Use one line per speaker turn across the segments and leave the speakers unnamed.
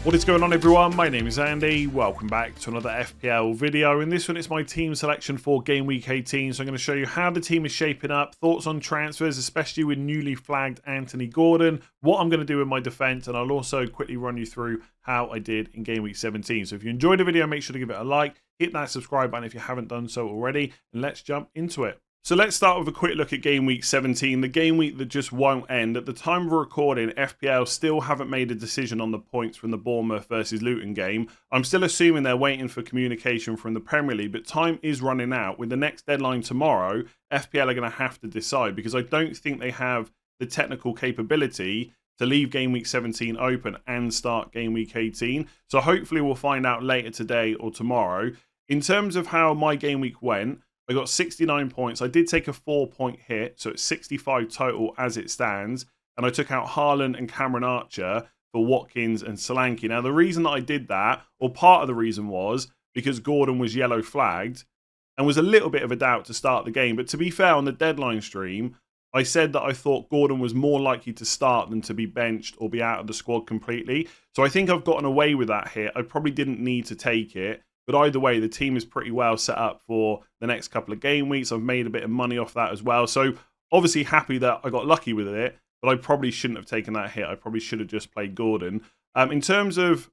What is going on, everyone? My name is Andy. Welcome back to another FPL video. In this one, it's my team selection for Game Week 18. So I'm going to show you how the team is shaping up, thoughts on transfers, especially with newly flagged Anthony Gordon, what I'm going to do with my defense, and I'll also quickly run you through how I did in Game Week 17. So if you enjoyed the video, make sure to give it a like, hit that subscribe button if you haven't done so already, and let's jump into it. So let's start with a quick look at Game Week 17, the game week that just won't end. At the time of recording, FPL still haven't made a decision on the points from the Bournemouth versus Luton game. I'm still assuming they're waiting for communication from the Premier League, but time is running out. With the next deadline tomorrow, FPL are going to have to decide because I don't think they have the technical capability to leave Game Week 17 open and start Game Week 18. So hopefully we'll find out later today or tomorrow. In terms of how my game week went, I got 69 points. I did take a 4-point hit, so it's 65 total as it stands. And I took out Haaland and Cameron Archer for Watkins and Solanke. Now, the reason that I did that, or part of the reason was because Gordon was yellow flagged and was a little bit of a doubt to start the game. But to be fair, on the deadline stream, I said that I thought Gordon was more likely to start than to be benched or be out of the squad completely. So I think I've gotten away with that hit. I probably didn't need to take it. But either way, the team is pretty well set up for the next couple of game weeks. I've made a bit of money off that as well. So obviously happy that I got lucky with it, but I probably shouldn't have taken that hit. I probably should have just played Gordon. In terms of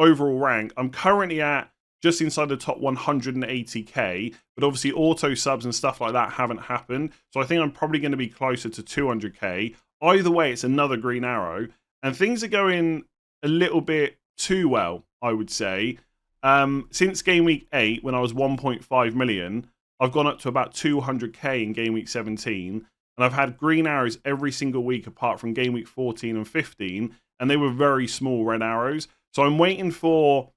overall rank, I'm currently at just inside the top 180k, but obviously auto subs and stuff like that haven't happened. So I think I'm probably going to be closer to 200k. Either way, it's another green arrow. And things are going a little bit too well, I would say. Since Game Week 8, when I was 1.5 million, I've gone up to about 200k in Game Week 17, and I've had green arrows every single week apart from Game Week 14 and 15, and they were very small red arrows. So I'm waiting for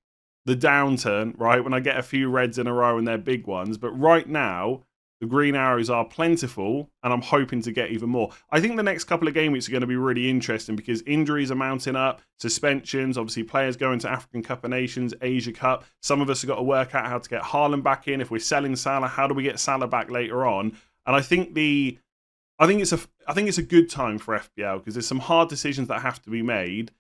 the downturn, right, when I get a few reds in a row and they're big ones. But right now, the green arrows are plentiful, and I'm hoping to get even more. I think the next couple of game weeks are going to be really interesting because injuries are mounting up, suspensions, obviously players going to African Cup of Nations, Asia Cup. Some of us have got to work out how to get Haaland back in. If we're selling Salah, how do we get Salah back later on? And I think it's a good time for FPL because there's some hard decisions that have to be made,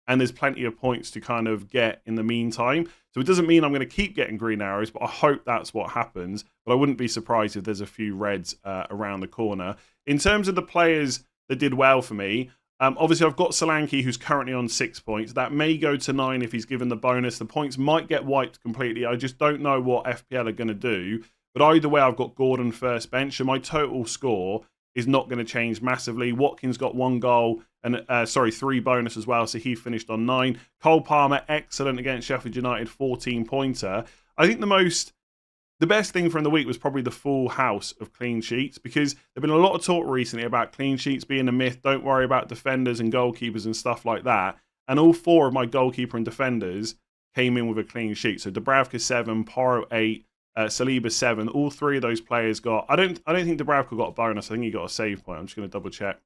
and there's plenty of points to kind of get in the meantime. So it doesn't mean I'm going to keep getting green arrows, but I hope that's what happens. But I wouldn't be surprised if there's a few reds around the corner. In terms of the players that did well for me, obviously I've got Solanke, who's currently on 6 points. That may go to 9 if he's given the bonus. The points might get wiped completely. I just don't know what FPL are going to do. But either way, I've got Gordon first bench, and my total score is not going to change massively. Watkins got 1 goal and 3 bonus as well, so he finished on 9. Cole Palmer, excellent against Sheffield United, 14-pointer. I think the best thing from the week was probably the full house of clean sheets, because there's been a lot of talk recently about clean sheets being a myth. Don't worry about defenders and goalkeepers and stuff like that. And all 4 of my goalkeeper and defenders came in with a clean sheet. So Dubravka 7, Porro 8, Saliba 7. All 3 of those players got. I don't think Dubravka got a bonus. I think he got a save point. I'm just going to double check.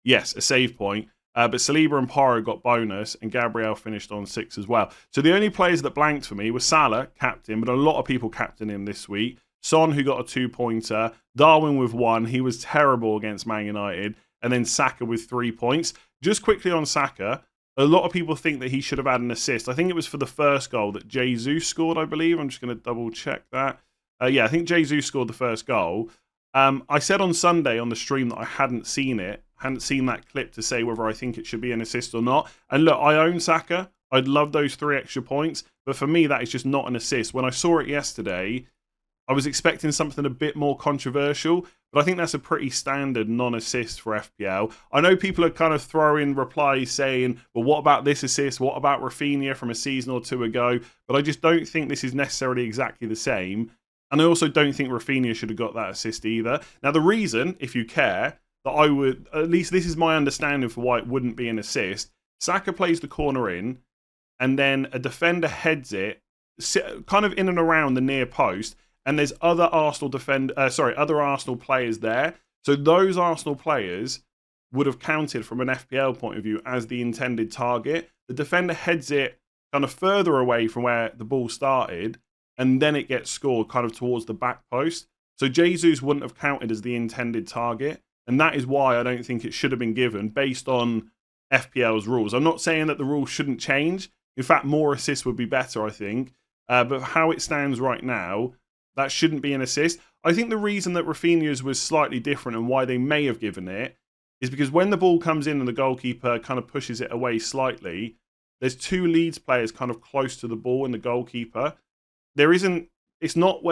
Yes, a save point. But Saliba and Porro got bonus, and Gabriel finished on 6 as well. So the only players that blanked for me were Salah, captain, but a lot of people captain him this week. Son, who got a 2-pointer. Darwin with 1. He was terrible against Man United. And then Saka with 3 points. Just quickly on Saka, a lot of people think that he should have had an assist. I think it was for the first goal that Jesus scored, I believe. I'm just going to double check that. I think Jesus scored the first goal. I said on Sunday on the stream that I hadn't seen that clip to say whether I think it should be an assist or not. And look, I own Saka. I'd love those 3 extra points. But for me, that is just not an assist. When I saw it yesterday, I was expecting something a bit more controversial. But I think that's a pretty standard non-assist for FPL. I know people are kind of throwing replies saying, well, what about this assist? What about Rafinha from a season or 2 ago? But I just don't think this is necessarily exactly the same. And I also don't think Rafinha should have got that assist either. Now, the reason, if you care, that I would, at least this is my understanding for why it wouldn't be an assist. Saka plays the corner in, and then a defender heads it, kind of in and around the near post, and there's other Arsenal players there. So those Arsenal players would have counted from an FPL point of view as the intended target. The defender heads it kind of further away from where the ball started, and then it gets scored kind of towards the back post. So Jesus wouldn't have counted as the intended target. And that is why I don't think it should have been given based on FPL's rules. I'm not saying that the rules shouldn't change. In fact, more assists would be better, I think. But how it stands right now, that shouldn't be an assist. I think the reason that Rafinha's was slightly different and why they may have given it is because when the ball comes in and the goalkeeper kind of pushes it away slightly, there's two Leeds players kind of close to the ball and the goalkeeper. It's not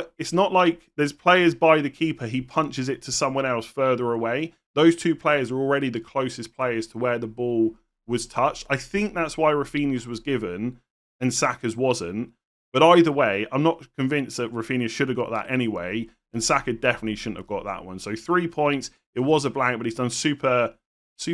like there's players by the keeper, he punches it to someone else further away. Those two players are already the closest players to where the ball was touched. I think that's why Rafinha's was given and Saka's wasn't. But either way, I'm not convinced that Rafinha should have got that anyway, and Saka definitely shouldn't have got that one. So 3 points. It was a blank, but he's done super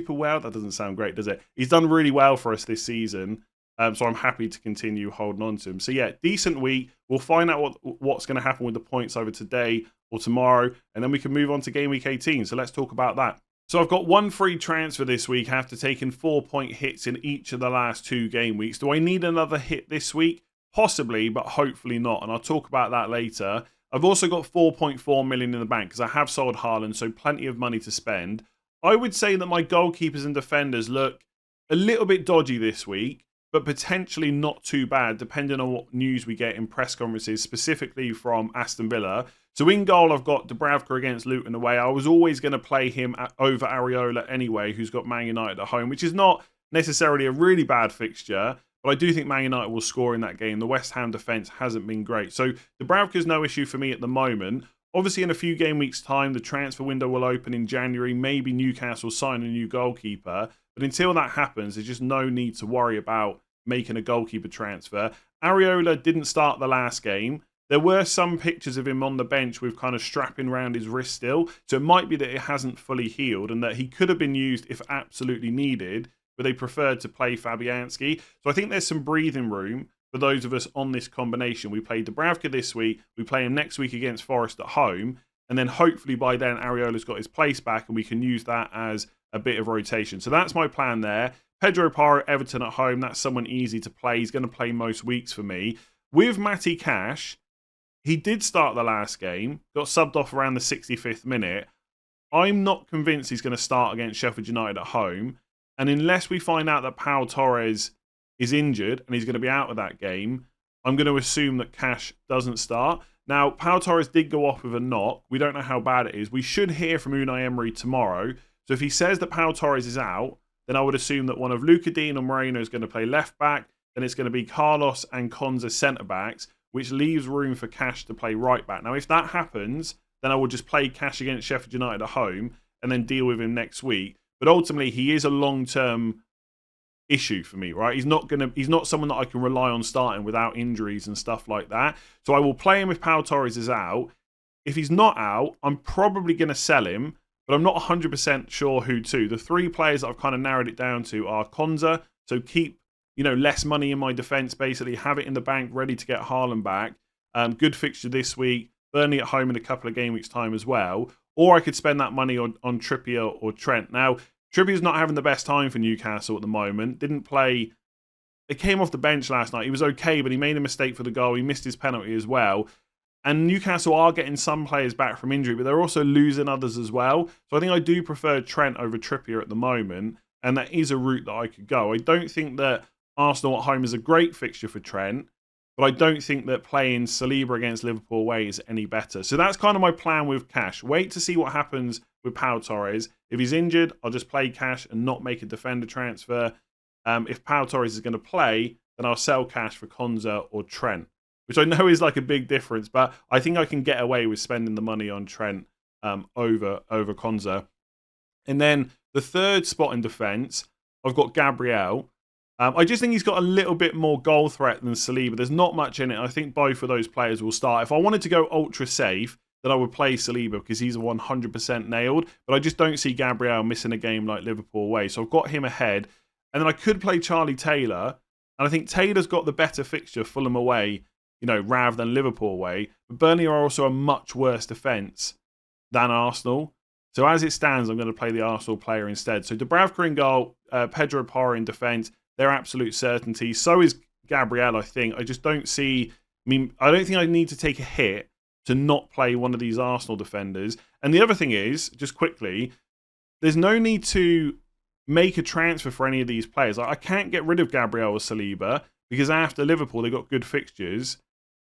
well. That doesn't sound great, does it? He's done really well for us this season, so I'm happy to continue holding on to him. So yeah, decent week. We'll find out what's going to happen with the points over today or tomorrow, and then we can move on to Game Week 18. So let's talk about that. So I've got one free transfer this week after taking 4-point hits in each of the last 2 game weeks. Do I need another hit this week? Possibly, but hopefully not, and I'll talk about that later. I've also got 4.4 million in the bank because I have sold Haaland, so plenty of money to spend. I would say that my goalkeepers and defenders look a little bit dodgy this week, but potentially not too bad, depending on what news we get in press conferences, specifically from Aston Villa. So in goal, I've got Dubravka against Luton away. I was always going to play him over Areola anyway, who's got Man United at home, which is not necessarily a really bad fixture. But I do think Man United will score in that game. The West Ham defence hasn't been great. So Dubravka's no issue for me at the moment. Obviously, in a few game weeks' time, the transfer window will open in January. Maybe Newcastle sign a new goalkeeper. But until that happens, there's just no need to worry about making a goalkeeper transfer. Areola didn't start the last game. There were some pictures of him on the bench with kind of strapping around his wrist still. So it might be that it hasn't fully healed and that he could have been used if absolutely needed, but they preferred to play Fabianski. So I think there's some breathing room for those of us on this combination. We play Dubravka this week, we play him next week against Forest at home, and then hopefully by then Areola's got his place back and we can use that as a bit of rotation. So that's my plan there. Pedro Porro, Everton at home, that's someone easy to play. He's going to play most weeks for me. With Matty Cash, he did start the last game, got subbed off around the 65th minute. I'm not convinced he's going to start against Sheffield United at home. And unless we find out that Pau Torres is injured and he's going to be out of that game, I'm going to assume that Cash doesn't start. Now, Pau Torres did go off with a knock. We don't know how bad it is. We should hear from Unai Emery tomorrow. So if he says that Pau Torres is out, then I would assume that one of Luca Dean or Moreno is going to play left back. Then it's going to be Carlos and Konza centre backs, which leaves room for Cash to play right back. Now, if that happens, then I will just play Cash against Sheffield United at home and then deal with him next week. But ultimately, he is a long-term issue for me, right? He's not someone that I can rely on starting without injuries and stuff like that. So I will play him if Pau Torres is out. If he's not out, I'm probably going to sell him, but I'm not 100% sure who to. The 3 players that I've kind of narrowed it down to are Konza, so keep less money in my defence, basically have it in the bank, ready to get Haaland back. Good fixture this week, Burnley at home in a couple of game weeks' time as well. Or I could spend that money on Trippier or Trent. Now, Trippier's not having the best time for Newcastle at the moment. Didn't play. It came off the bench last night. He was okay, but he made a mistake for the goal. He missed his penalty as well. And Newcastle are getting some players back from injury, but they're also losing others as well. So I think I do prefer Trent over Trippier at the moment, and that is a route that I could go. I don't think that Arsenal at home is a great fixture for Trent, but I don't think that playing Saliba against Liverpool away is any better. So that's kind of my plan with Cash. Wait to see what happens with Pau Torres. If he's injured, I'll just play Cash and not make a defender transfer. If Pau Torres is going to play, then I'll sell Cash for Konza or Trent, which I know is like a big difference, but I think I can get away with spending the money on Trent over Konza. And then the third spot in defence, I've got Gabriel. I just think he's got a little bit more goal threat than Saliba. There's not much in it. I think both of those players will start. If I wanted to go ultra safe, then I would play Saliba because he's 100% nailed. But I just don't see Gabriel missing a game like Liverpool away. So I've got him ahead. And then I could play Charlie Taylor. And I think Taylor's got the better fixture, Fulham away, rather than Liverpool away. But Burnley are also a much worse defence than Arsenal. So as it stands, I'm going to play the Arsenal player instead. So Dubravka in goal, Pedro Porro in defence. They're absolute certainty. So is Gabriel, I think. I just don't see... I don't think I need to take a hit to not play one of these Arsenal defenders. And the other thing is, just quickly, there's no need to make a transfer for any of these players. I can't get rid of Gabriel or Saliba because after Liverpool, they got good fixtures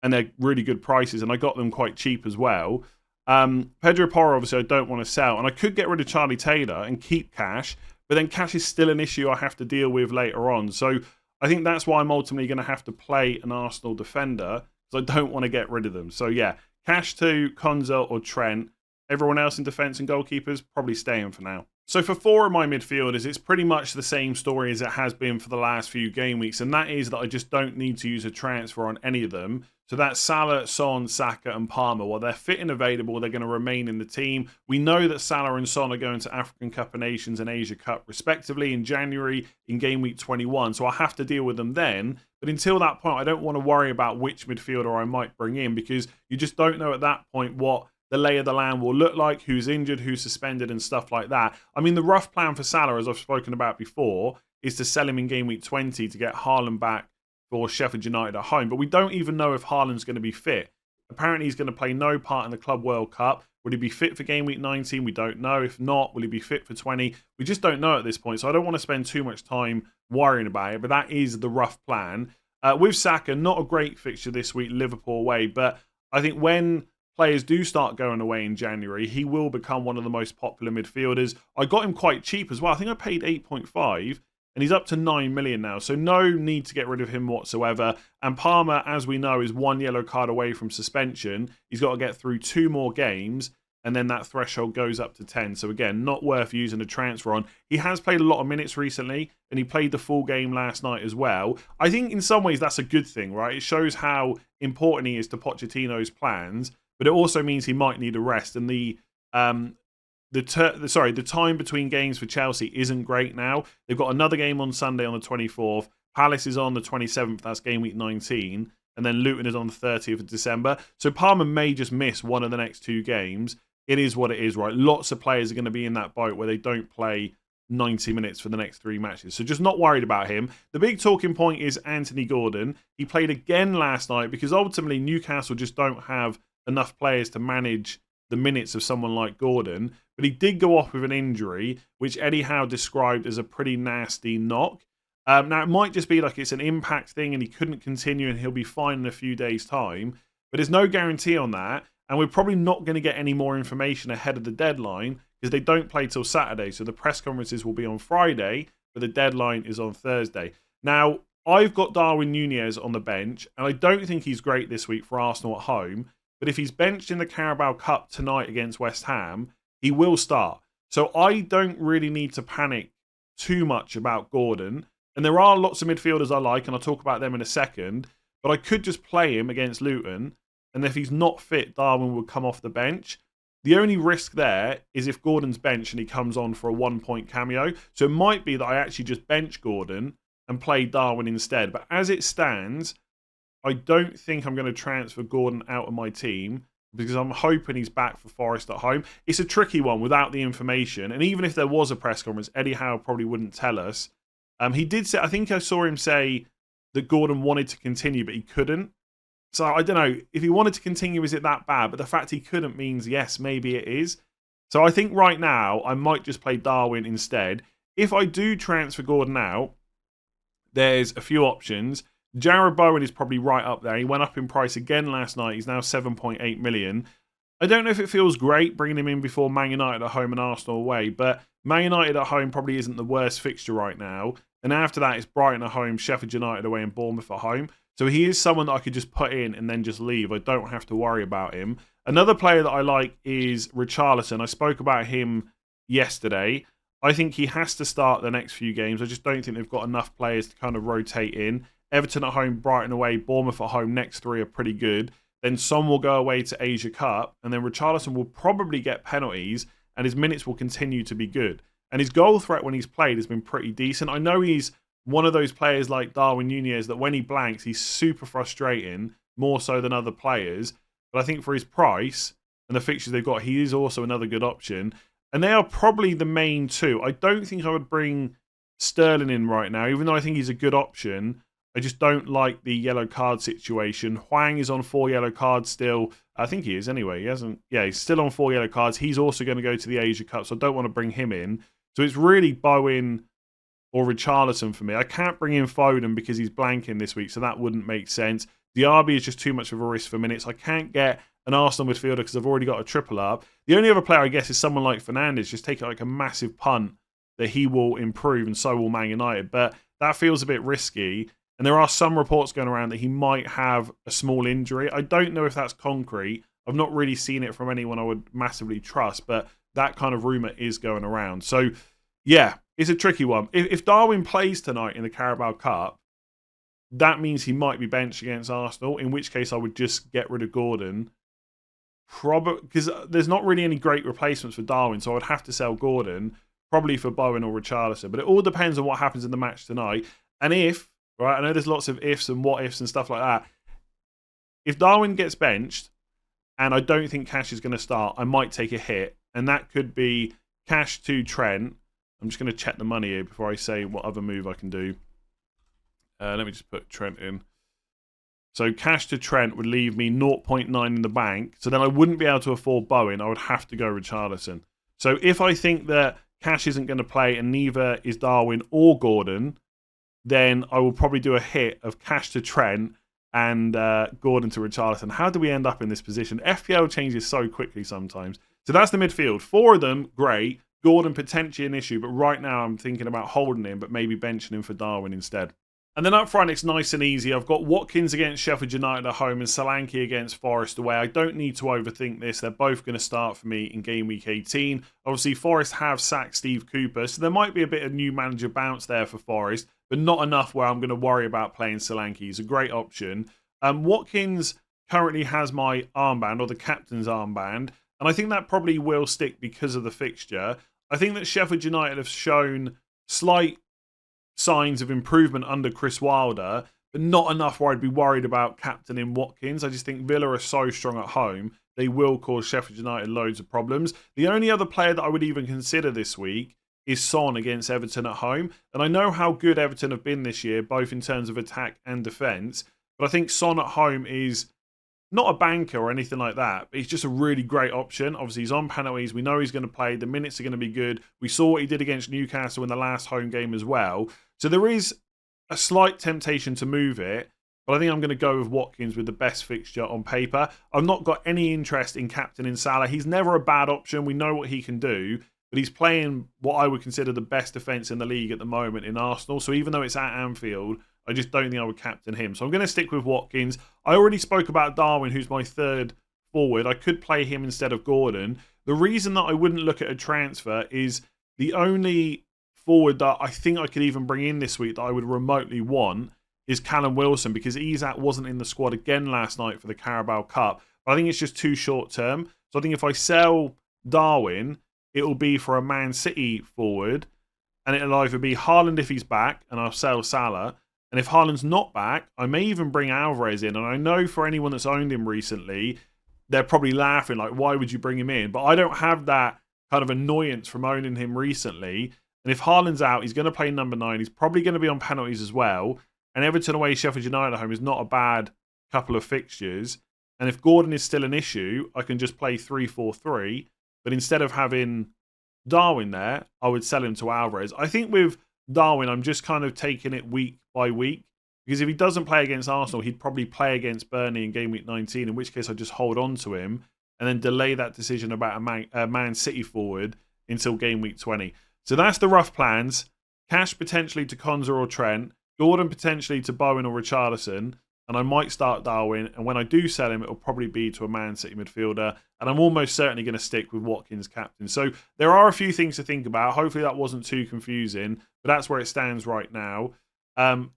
and they're really good prices, and I got them quite cheap as well. Pedro Porro, obviously, I don't want to sell, and I could get rid of Charlie Taylor and keep cash, but then cash is still an issue I have to deal with later on. So I think that's why I'm ultimately going to have to play an Arsenal defender, because I don't want to get rid of them. So yeah, cash to Konza or Trent. Everyone else in defence and goalkeepers, probably staying for now. So for 4 of my midfielders, it's pretty much the same story as it has been for the last few game weeks, and that is that I just don't need to use a transfer on any of them. So that's Salah, Son, Saka and Palmer. While they're fit and available, they're going to remain in the team. We know that Salah and Son are going to African Cup of Nations and Asia Cup respectively in January in game week 21, so I'll have to deal with them then. But until that point, I don't want to worry about which midfielder I might bring in, because you just don't know at that point what the lay of the land will look like, who's injured, who's suspended and stuff like that. I mean, the rough plan for Salah, as I've spoken about before, is to sell him in game week 20 to get Haaland back for Sheffield United at home. But we don't even know if Haaland's going to be fit. Apparently, he's going to play no part in the Club World Cup. Will he be fit for game week 19? We don't know. If not, will he be fit for 20? We just don't know at this point. So I don't want to spend too much time worrying about it. But that is the rough plan. With Saka, not a great fixture this week, Liverpool away. But I think when players do start going away in January, he will become one of the most popular midfielders. I got him quite cheap as well. I think I paid 8.5 and he's up to 9 million now. So no need to get rid of him whatsoever. And Palmer, as we know, is 1 yellow card away from suspension. He's got to get through 2 more games and then that threshold goes up to 10. So again, not worth using a transfer on. He has played a lot of minutes recently and he played the full game last night as well. I think in some ways that's a good thing, right? It shows how important he is to Pochettino's plans. But it also means he might need a rest, and the time between games for Chelsea isn't great now. They've got another game on Sunday on the 24th. Palace is on the 27th. That's game week 19, and then Luton is on the 30th of December. So Palmer may just miss one of the next 2 games. It is what it is, right? Lots of players are going to be in that boat where they don't play 90 minutes for the next 3 matches. So just not worried about him. The big talking point is Anthony Gordon. He played again last night because ultimately Newcastle just don't have enough players to manage the minutes of someone like Gordon, but he did go off with an injury, which Eddie Howe described as a pretty nasty knock. Now, it might just be like it's an impact thing and he couldn't continue and he'll be fine in a few days' time, but there's no guarantee on that, and we're probably not going to get any more information ahead of the deadline because they don't play till Saturday, so the press conferences will be on Friday, but the deadline is on Thursday. Now, I've got Darwin Núñez on the bench, and I don't think he's great this week for Arsenal at home. But if he's benched in the Carabao Cup tonight against West Ham, he will start. So I don't really need to panic too much about Gordon. And there are lots of midfielders I like, and I'll talk about them in a second. But I could just play him against Luton. And if he's not fit, Darwin will come off the bench. The only risk there is if Gordon's benched and he comes on for a 1-point cameo. So it might be that I actually just bench Gordon and play Darwin instead. But as it stands, I don't think I'm going to transfer Gordon out of my team because I'm hoping he's back for Forest at home. It's a tricky one without the information. And even if there was a press conference, Eddie Howe probably wouldn't tell us. He did say, I think I saw him say that Gordon wanted to continue, but he couldn't. So I don't know. If he wanted to continue, is it that bad? But the fact he couldn't means, yes, maybe it is. So I think right now, I might just play Darwin instead. If I do transfer Gordon out, there's a few options. Jarrod Bowen is probably right up there. He went up in price again last night. He's now 7.8 million. I don't know if it feels great bringing him in before Man United at home and Arsenal away, but Man United at home probably isn't the worst fixture right now. And after that, it's Brighton at home, Sheffield United away and Bournemouth at home. So he is someone that I could just put in and then just leave. I don't have to worry about him. Another player that I like is Richarlison. I spoke about him yesterday. I think he has to start the next few games. I just don't think they've got enough players to kind of rotate in. Everton at home, Brighton away, Bournemouth at home, next 3 are pretty good. Then Son will go away to Asia Cup, and then Richarlison will probably get penalties, and his minutes will continue to be good. And his goal threat when he's played has been pretty decent. I know he's one of those players like Darwin Núñez that when he blanks, he's super frustrating, more so than other players. But I think for his price and the fixtures they've got, he is also another good option. And they are probably the main 2. I don't think I would bring Sterling in right now, even though I think he's a good option. I just don't like the yellow card situation. Hwang is on 4 yellow cards still. I think he is anyway. He hasn't. Yeah, he's still on 4 yellow cards. He's also going to go to the Asia Cup, so I don't want to bring him in. So it's really Bowen, or Richarlison for me. I can't bring in Foden because he's blanking this week, so that wouldn't make sense. Diaby is just too much of a risk for minutes. I can't get an Arsenal midfielder because I've already got a triple up. The only other player, I guess, is someone like Fernandes. Just take like a massive punt that he will improve, and so will Man United. But that feels a bit risky. And there are some reports going around that he might have a small injury. I don't know if that's concrete. I've not really seen it from anyone I would massively trust, but that kind of rumour is going around. So, yeah, it's a tricky one. If Darwin plays tonight in the Carabao Cup, that means he might be benched against Arsenal, in which case I would just get rid of Gordon. Probably because there's not really any great replacements for Darwin, so I would have to sell Gordon, probably for Bowen or Richarlison. But it all depends on what happens in the match tonight. And if, right, I know there's lots of ifs and what ifs and stuff like that. If Darwin gets benched, and I don't think Cash is going to start, I might take a hit. And that could be Cash to Trent. I'm just going to check the money here before I say what other move I can do. Let me just put Trent in. So Cash to Trent would leave me 0.9 in the bank. So then I wouldn't be able to afford Bowen. I would have to go Richarlison. So if I think that Cash isn't going to play and neither is Darwin or Gordon, then I will probably do a hit of Cash to Trent and Gordon to Richarlison. How do we end up in this position? FPL changes so quickly sometimes. So that's the midfield. 4 of them, great. Gordon potentially an issue, but right now I'm thinking about holding him, but maybe benching him for Darwin instead. And then up front, it's nice and easy. I've got Watkins against Sheffield United at home and Solanke against Forest away. I don't need to overthink this. They're both going to start for me in game week 18. Obviously, Forest have sacked Steve Cooper, so there might be a bit of new manager bounce there for Forest, but not enough where I'm going to worry about playing Solanke. He's a great option. Watkins currently has my armband, or the captain's armband, and I think that probably will stick because of the fixture. I think that Sheffield United have shown slight signs of improvement under Chris Wilder, but not enough where I'd be worried about captaining Watkins. I just think Villa are so strong at home, they will cause Sheffield United loads of problems. The only other player that I would even consider this week is Son against Everton at home. And I know how good Everton have been this year, both in terms of attack and defence, but I think Son at home is not a banker or anything like that, but he's just a really great option. Obviously, he's on penalties. We know he's going to play. The minutes are going to be good. We saw what he did against Newcastle in the last home game as well. So there is a slight temptation to move it, but I think I'm going to go with Watkins with the best fixture on paper. I've not got any interest in captaining Salah. He's never a bad option. We know what he can do, but he's playing what I would consider the best defence in the league at the moment in Arsenal. So even though it's at Anfield, I just don't think I would captain him. So I'm going to stick with Watkins. I already spoke about Darwin, who's my third forward. I could play him instead of Gordon. The reason that I wouldn't look at a transfer is the only forward that I think I could even bring in this week that I would remotely want is Callum Wilson, because Isak wasn't in the squad again last night for the Carabao Cup. But I think it's just too short term. So I think if I sell Darwin, it will be for a Man City forward, and it'll either be Haaland if he's back, and I'll sell Salah. And if Haaland's not back, I may even bring Alvarez in. And I know for anyone that's owned him recently, they're probably laughing, like, why would you bring him in? But I don't have that kind of annoyance from owning him recently. And if Haaland's out, he's going to play number 9. He's probably going to be on penalties as well. And Everton away, Sheffield United at home is not a bad couple of fixtures. And if Gordon is still an issue, I can just play 3-4-3. But instead of having Darwin there, I would sell him to Alvarez. I think with Darwin, I'm just kind of taking it week by week, because if he doesn't play against Arsenal, he'd probably play against Burnley in game week 19, in which case I just hold on to him and then delay that decision about a Man City forward until game week 20. So that's the rough plans. Cash potentially to Konza or Trent, Gordon potentially to Bowen or Richarlison, and I might start Darwin, and when I do sell him, it'll probably be to a Man City midfielder, and I'm almost certainly going to stick with Watkins captain. So there are a few things to think about. Hopefully that wasn't too confusing, but that's where it stands right now.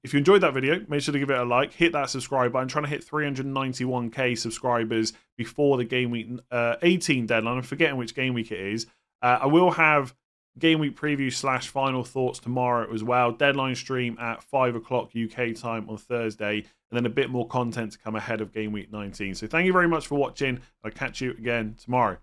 If you enjoyed that video, make sure to give it a like, hit that subscribe button. I'm trying to hit 391k subscribers before the game week 18 deadline. I'm forgetting which game week it is. I will have game week preview / final thoughts tomorrow as well. Deadline stream at 5 o'clock UK time on Thursday, and then a bit more content to come ahead of game week 19. So thank you very much for watching. I'll catch you again tomorrow.